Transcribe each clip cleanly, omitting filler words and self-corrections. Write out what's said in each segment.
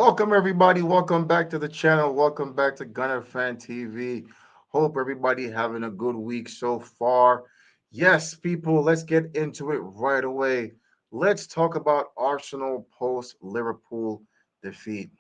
Welcome everybody. Welcome back to the channel. Welcome back to Gunner Fan TV. Hope everybody having a good week so far. Yes, people, let's get into it right away. Let's talk about Arsenal post Liverpool defeat.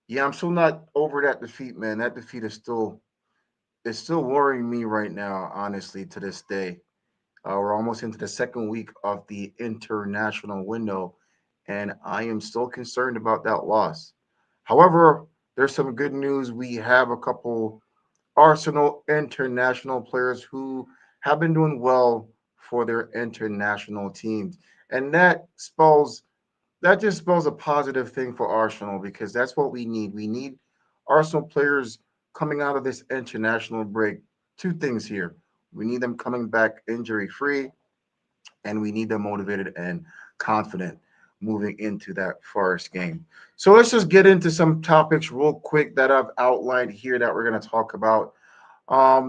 Yeah, I'm still not over that defeat, man. That defeat is still worrying me right now, honestly, to this day. We're almost into the second week of the international window, and I am still concerned about that loss. However, there's some good news. We have a couple Arsenal international players who have been doing well for their international teams, and that just spells a positive thing for Arsenal because that's what we need. We need Arsenal players coming out of this international break. Two things here. We need them coming back injury free, and we need them motivated and confident moving into that Forest game. So let's just get into some topics real quick that I've outlined here that we're going to talk about.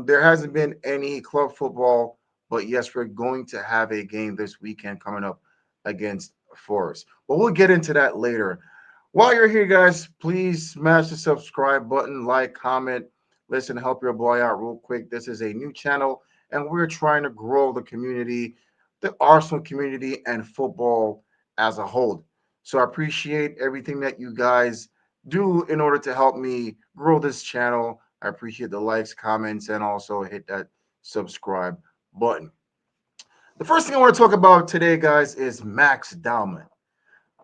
There hasn't been any club football, but yes, we're going to have a game this weekend coming up against Forest. But we'll get into that later. While you're here, guys, please smash the subscribe button, like, comment, listen, help your boy out real quick. This is a new channel, and we're trying to grow the community, the Arsenal community, and football as a whole. So I appreciate everything that you guys do in order to help me grow this channel. I appreciate the likes, comments, and also hit that subscribe button. The first thing I want to talk about today, guys, is Max Dowman.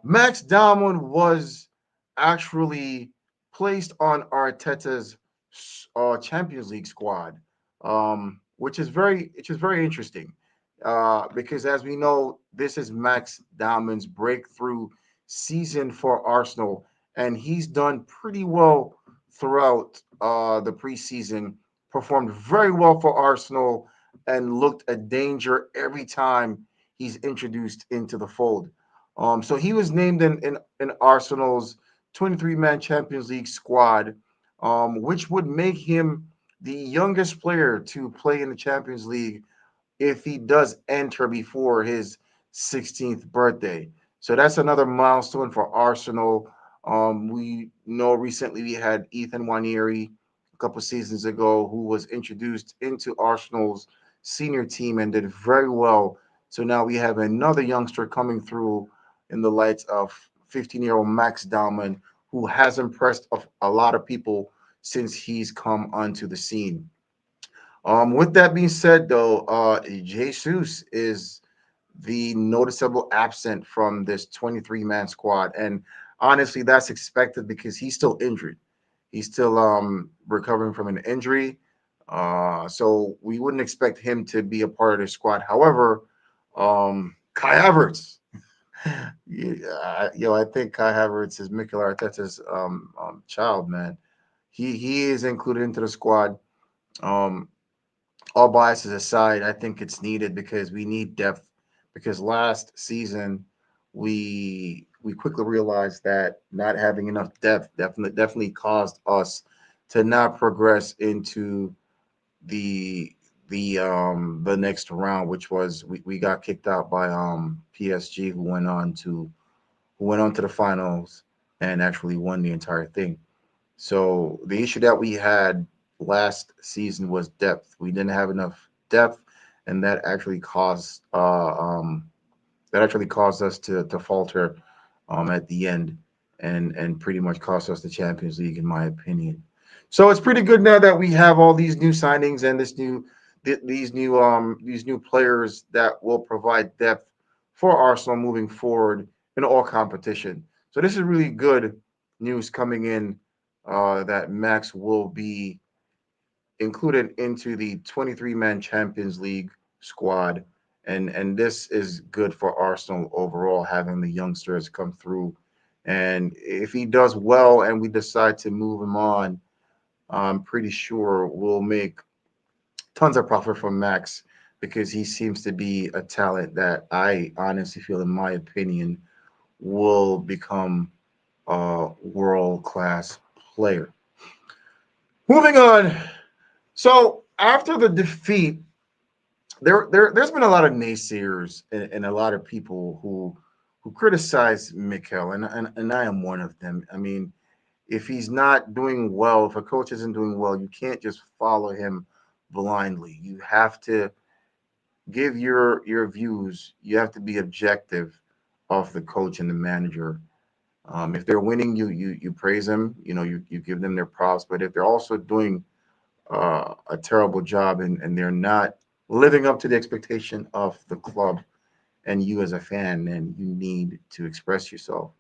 Max Dowman was actually placed on Arteta's Champions League squad, which is very interesting because, as we know, this is Max Dowman's breakthrough season for Arsenal, and he's done pretty well throughout the preseason. Performed very well for Arsenal and looked a danger every time he's introduced into the fold. So he was named in Arsenal's 23-man Champions League squad, which would make him the youngest player to play in the Champions League if he does enter before his 16th birthday. So that's another milestone for Arsenal. We know recently we had Ethan Wanieri a couple seasons ago who was introduced into Arsenal's senior team and did very well. So now we have another youngster coming through in the lights of 15-year-old Max Dowman, who has impressed a lot of people since he's come onto the scene. With that being said, though, Jesus is the noticeable absent from this 23-man squad, and honestly, that's expected because he's still injured. He's still recovering from an injury, so we wouldn't expect him to be a part of the squad. However, Kai Havertz, yeah, I think Kai Havertz is Mikel Arteta's child, man. He is included into the squad. Um, all biases aside, I think it's needed because we need depth. Because last season, we quickly realized that not having enough depth definitely caused us to not progress into the the next round, which was we got kicked out by PSG, who went on to the finals and actually won the entire thing. So the issue that we had last season was depth. We didn't have enough depth, and that actually caused us to falter at the end, and pretty much cost us the Champions League, in my opinion. So it's pretty good now that we have all these new signings and these new players that will provide depth for Arsenal moving forward in all competition. So this is really good news coming in that Max will be included into the 23-man Champions League squad, and this is good for Arsenal overall, having the youngsters come through. And if he does well and we decide to move him on, I'm pretty sure we'll make tons of profit from Max because he seems to be a talent that I honestly feel, in my opinion, will become a world class player. Moving on. So after the defeat, there's been a lot of naysayers and a lot of people who criticize Mikel, and I am one of them. I mean, if he's not doing well, if a coach isn't doing well, you can't just follow him blindly. You have to give your views. You have to be objective of the coach and the manager. If they're winning, you praise them. You give them their props. But if they're also doing a terrible job and they're not living up to the expectation of the club and you as a fan, then you need to express yourself.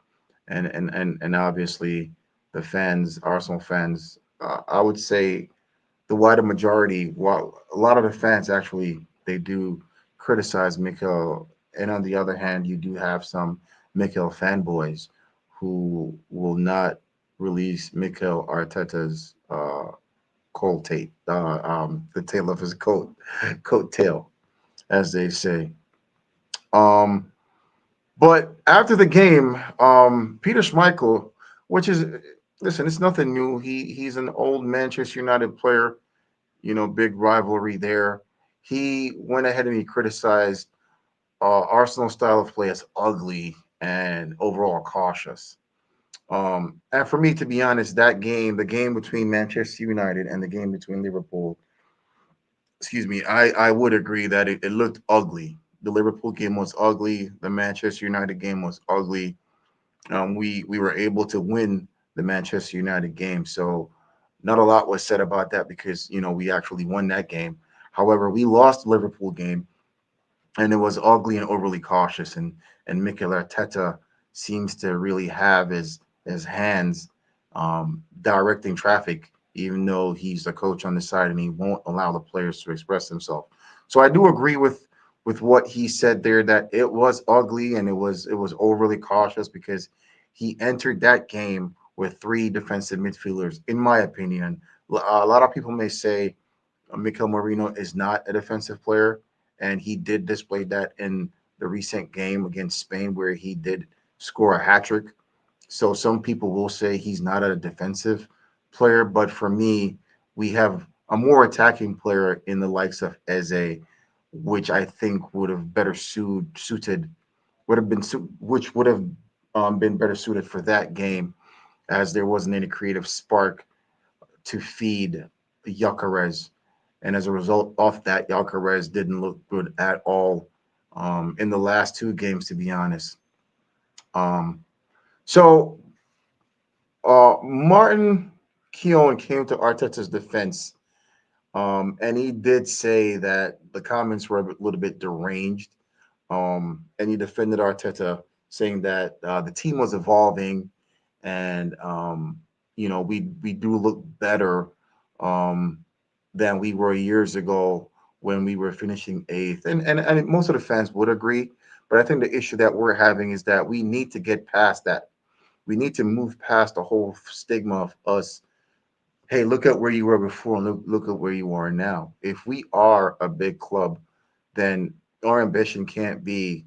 And obviously, the fans, Arsenal fans, I would say the wider majority, while a lot of the fans actually they do criticize Mikel, and on the other hand, you do have some Mikel fanboys who will not release Mikel Arteta's coat tape, the tail of his coat tail, as they say. Um, but after the game, Peter Schmeichel, which is listen, it's nothing new. He's an old Manchester United player, big rivalry there. He went ahead and he criticized Arsenal's style of play as ugly and overall cautious. And for me, to be honest, that game, the game between Manchester United and the game between Liverpool, excuse me, I would agree that it looked ugly. The Liverpool game was ugly. The Manchester United game was ugly. We were able to win the Manchester United game, so not a lot was said about that because we actually won that game. However, we lost the Liverpool game, and it was ugly and overly cautious. And Mikel Arteta seems to really have his hands directing traffic, even though he's the coach on the side and he won't allow the players to express themselves. So I do agree with what he said there that it was ugly and it was overly cautious because he entered that game with three defensive midfielders. In my opinion, a lot of people may say Mikel Marino is not a defensive player, and he did display that in the recent game against Spain, where he did score a hat trick. So some people will say he's not a defensive player, but for me, we have a more attacking player in the likes of Eze, which I think would have better suited would have been which would have been better suited for that game, as there wasn't any creative spark to feed Gyökeres, and as a result of that, Gyökeres didn't look good at all in the last two games, to be honest. Um, so Martin Keown came to Arteta's defense, and he did say that the comments were a little bit deranged, and he defended Arteta, saying that the team was evolving, and we do look better um, than we were years ago when we were finishing eighth, and most of the fans would agree. But I think the issue that we're having is that we need to get past that. We need to move past the whole stigma of us. Hey, look at where you were before and look at where you are now. If we are a big club, then our ambition can't be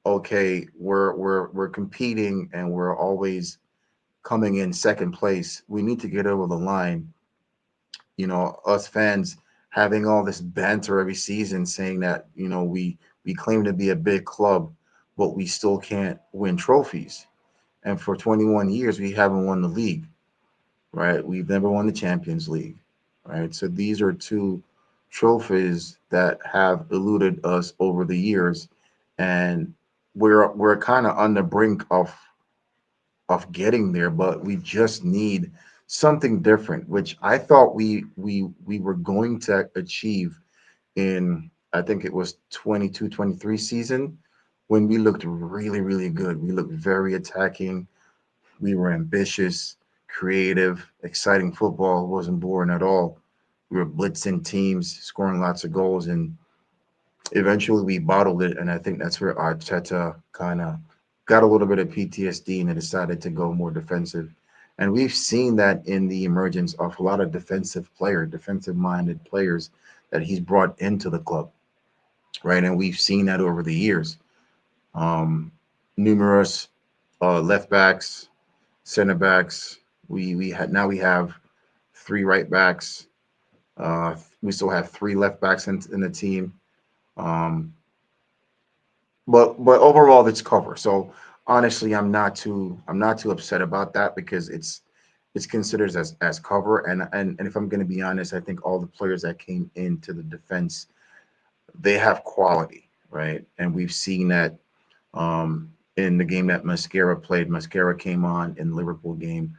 okay. We're competing and we're always coming in second place. We need to get over the line. Us fans having all this banter every season saying that we claim to be a big club, but we still can't win trophies. And for 21 years, we haven't won the league, right? We've never won the Champions League, right? So these are two trophies that have eluded us over the years, and we're kind of on the brink of getting there, but we just need something different, which I thought we were going to achieve in, I think it was 22-23 season, when we looked really, really good. We looked very attacking. We were ambitious, creative, exciting football. It wasn't boring at all. We were blitzing teams, scoring lots of goals, and eventually we bottled it. And I think that's where Arteta kind of got a little bit of PTSD and decided to go more defensive. And we've seen that in the emergence of a lot of defensive minded players that he's brought into the club, right? And we've seen that over the years. Um, Numerous left backs, center backs. We have three right backs. We still have three left backs in the team. Um, but overall it's cover. So honestly, I'm not too upset about that because it's considered as cover. And if I'm going to be honest, I think all the players that came into the defense, they have quality, right? And we've seen that in the game that Mascara played. Mascara came on in the Liverpool game,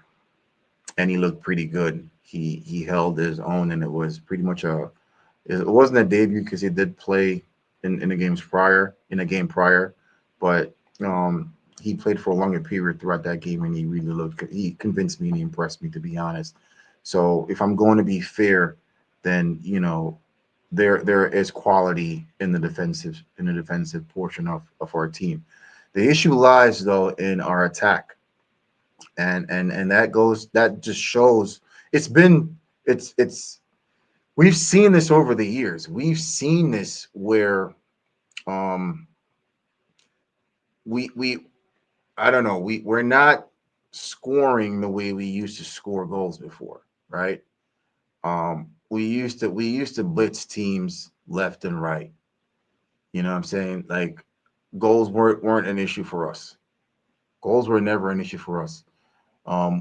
and he looked pretty good. He held his own, and it was pretty much a it wasn't a debut because he did play in the games prior in a game prior, but um, he played for a longer period throughout that game, and he really looked. He convinced me and he impressed me, to be honest. So if I'm going to be fair, then there is quality in the defensive portion of our team. The issue lies though in our attack, and that just shows it's been it's we've seen this over the years. We've seen this where um we I don't know, we're not scoring the way we used to score goals before, right? We used to blitz teams left and right. You know what I'm saying? Like goals weren't an issue for us. Goals were never an issue for us.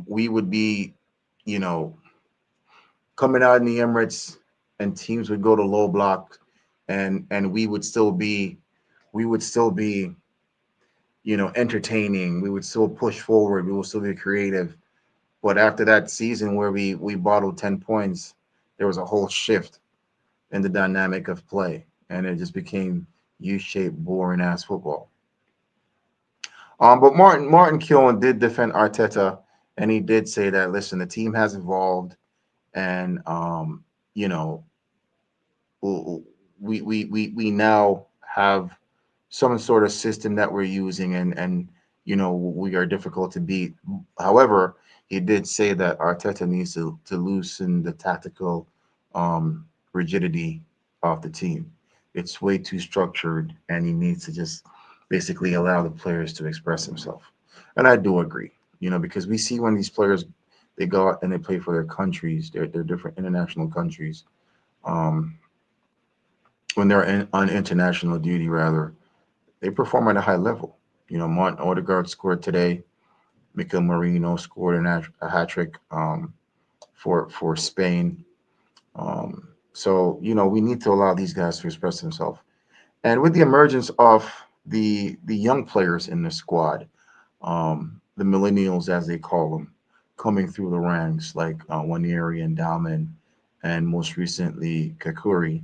We would be, you know, coming out in the Emirates, and teams would go to low block, and we would still be entertaining. We would still push forward. We will still be creative. But after that season where we bottled 10 points, there was a whole shift in the dynamic of play, and it just became U-shaped, boring ass football. But Martin Keown did defend Arteta, and he did say that, listen, the team has evolved, and you know we now have some sort of system that we're using, and we are difficult to beat. However, he did say that Arteta needs to loosen the tactical um, rigidity of the team. It's way too structured, and he needs to just basically allow the players to express themselves. And I do agree, because we see when these players they go out and they play for their countries, their different international countries. Um, when they're on international duty, rather, they perform at a high level. Martin Odegaard scored today. Mikel Merino scored a hat trick for Spain. Um, so we need to allow these guys to express themselves. And with the emergence of the young players in the squad, the millennials as they call them, coming through the ranks like Waneri and Dalman, and most recently Kakuri,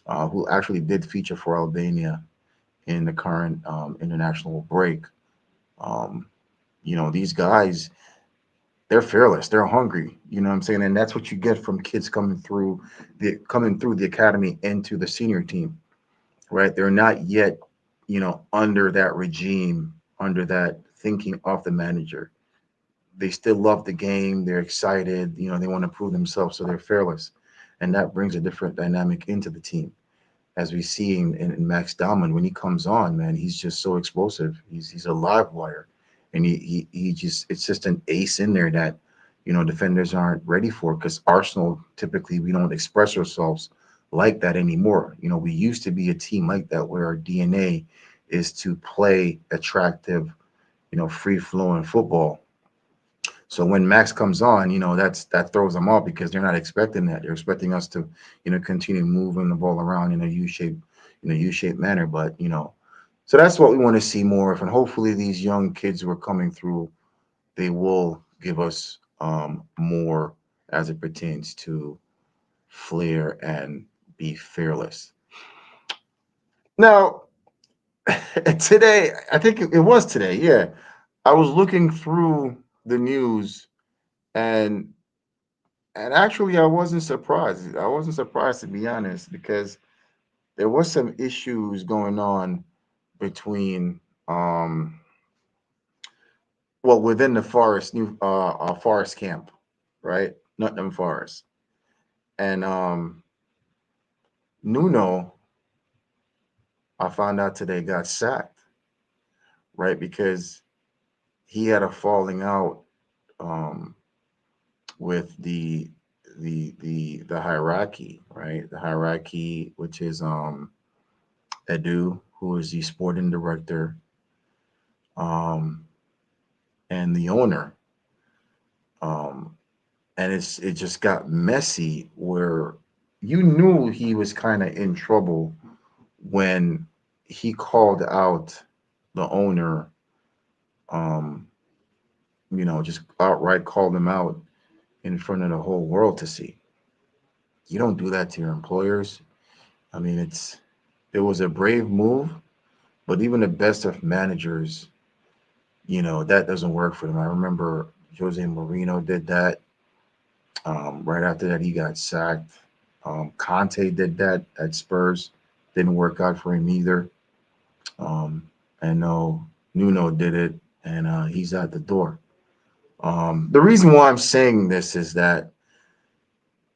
who actually did feature for Albania in the current international break. Um, these guys, they're fearless, they're hungry. You know what I'm saying? And that's what you get from kids coming through the academy into the senior team, right? They're not yet, under that regime, under that thinking of the manager. They still love the game. They're excited. They want to prove themselves, so they're fearless, and that brings a different dynamic into the team. As we see in Max Dahman, when he comes on, man, he's just so explosive. He's a live wire, and he just it's just an ace in there that defenders aren't ready for, because Arsenal typically we don't express ourselves like that anymore. We used to be a team like that where our DNA is to play attractive, free flowing football. So when Max comes on, that throws them off because they're not expecting that. They're expecting us to, continue moving the ball around in a U-shaped manner. But so that's what we want to see more of, and hopefully these young kids who are coming through, they will give us more as it pertains to flair and be fearless. Now, today, I think it was today. Yeah, I was looking through the news, and actually, I wasn't surprised. I wasn't surprised, to be honest, because there was some issues going on between, um, well, within the Forest camp, right? Nottingham Forest, and Nuno, I found out today, got sacked, right? Because he had a falling out um, with the hierarchy, right? The hierarchy, which is Edu. who is the sporting director, um, and the owner. Um, and it just got messy where you knew he was kind of in trouble when he called out the owner, um, just outright called him out in front of the whole world to see. You don't do that to your employers. I mean, it was a brave move, but even the best of managers, that doesn't work for them. I remember Jose Mourinho did that. Right after that, he got sacked. Conte did that at Spurs. Didn't work out for him either. Um, and no, Nuno did it, and he's at the door. The reason why I'm saying this is that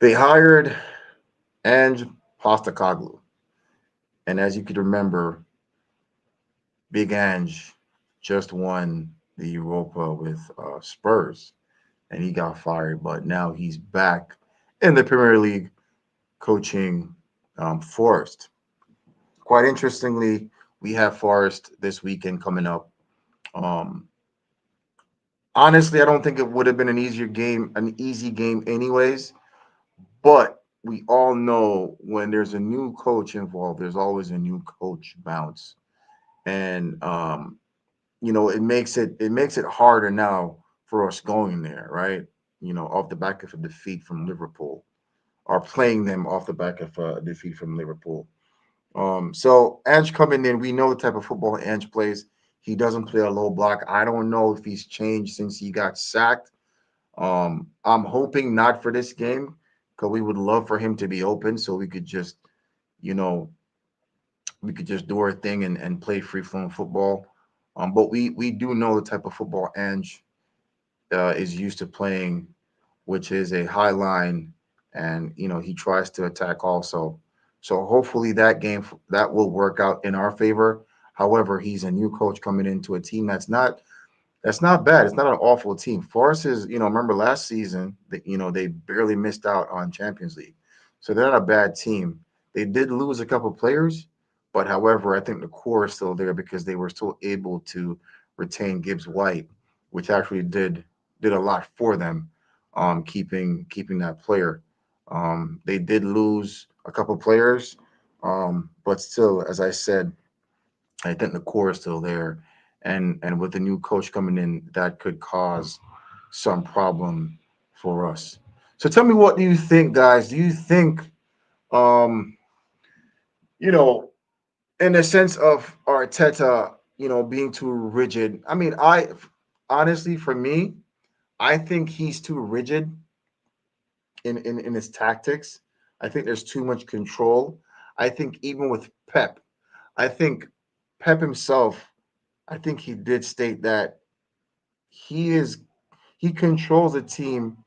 they hired Ange Postacoglu, and as you could remember, Big Ange just won the Europa with Spurs, and he got fired, but now he's back in the Premier League coaching Forest. Quite interestingly, we have Forest this weekend coming up. Um, Honestly, I don't think it would have been an easy game, anyways. But we all know when there's a new coach involved, there's always a new coach bounce, and it makes it harder now for us going there, right? Off the back of a defeat from Liverpool, or playing them off the back of a defeat from Liverpool. So Ange coming in, we know the type of football Ange plays. He doesn't play a low block. I don't know if he's changed since he got sacked. I'm hoping not for this game because we would love for him to be open so you know, we could just do our thing and play free flowing football. But we do know the type of football Ange is used to playing, which is a high line, and he tries to attack also. So hopefully that will work out in our favor. However, he's a new coach coming into a team that's not bad. It's not an awful team. Forest is, remember last season that they barely missed out on Champions League, so they're not a bad team. They did lose a couple players, but however, I think the core is still there because they were still able to retain Gibbs White, which actually did a lot for them, keeping that player. They did lose a couple players, but still, as I said, I think the core is still there, and with the new coach coming in, that could cause some problem for us. So tell me, what do you think, guys? Do you think, um, you know, in the sense of Arteta, being too rigid? I mean, I honestly, for me, I think he's too rigid in his tactics. I think there's too much control. I think even with Pep, I think Pep himself, I think he did state that he is he controls the team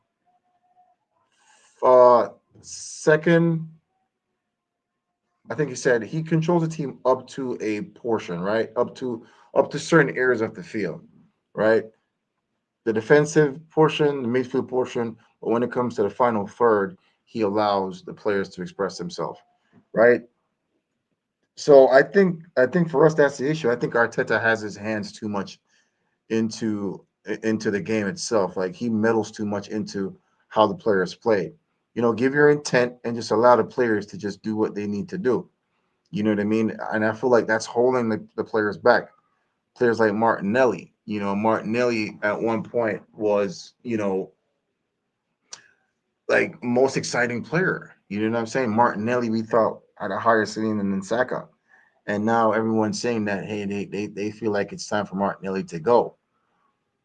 uh second. I think he said he controls the team up to a portion, right? Up to certain areas of the field, right? The defensive portion, the midfield portion, but when it comes to the final third, he allows the players to express themselves, right? So I think for us that's the issue. I think Arteta has his hands too much into into the game itself. Like he meddles too much into how the players play. Give your intent and just allow the players to just do what they need to do. You know what I mean? And I feel like that's holding the players back. Players like Martinelli. Martinelli at one point was, like most exciting player. You know what I'm saying? Martinelli, we thought had a higher ceiling than Saka. And now everyone's saying that, hey, they feel like it's time for Martinelli to go.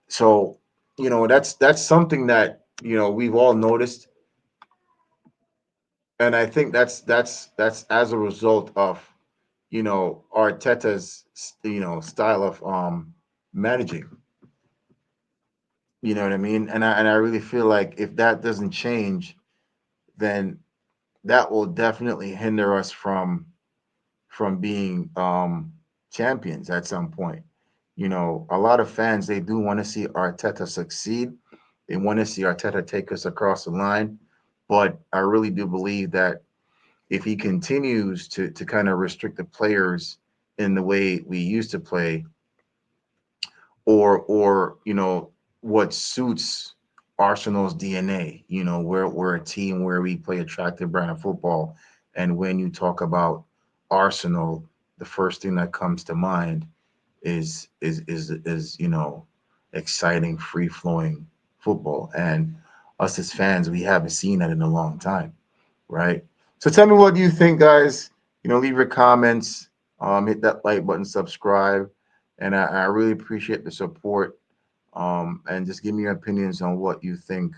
So, that's something that we've all noticed, and I think that's as a result of Arteta's style of managing. You know what I mean? And I really feel like if that doesn't change, then that will definitely hinder us from being champions at some point. A lot of fans, they do want to see Arteta succeed. They want to see Arteta take us across the line. But I really do believe that if he continues to kind of restrict the players in the way we used to play, or what suits Arsenal's DNA. We're a team where we play attractive brand of football, and when you talk about Arsenal, the first thing that comes to mind is exciting, free flowing football. And us as fans, we haven't seen that in a long time, right? So tell me, what do you think, guys? Leave your comments, hit that like button, subscribe, and I really appreciate the support. And just give me your opinions on what you think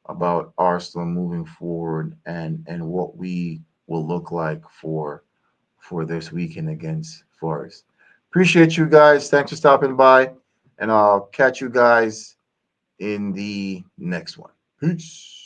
about Arsenal moving forward, and what we will look like for this weekend against Forest. Appreciate you guys. Thanks for stopping by, and I'll catch you guys in the next one. Peace.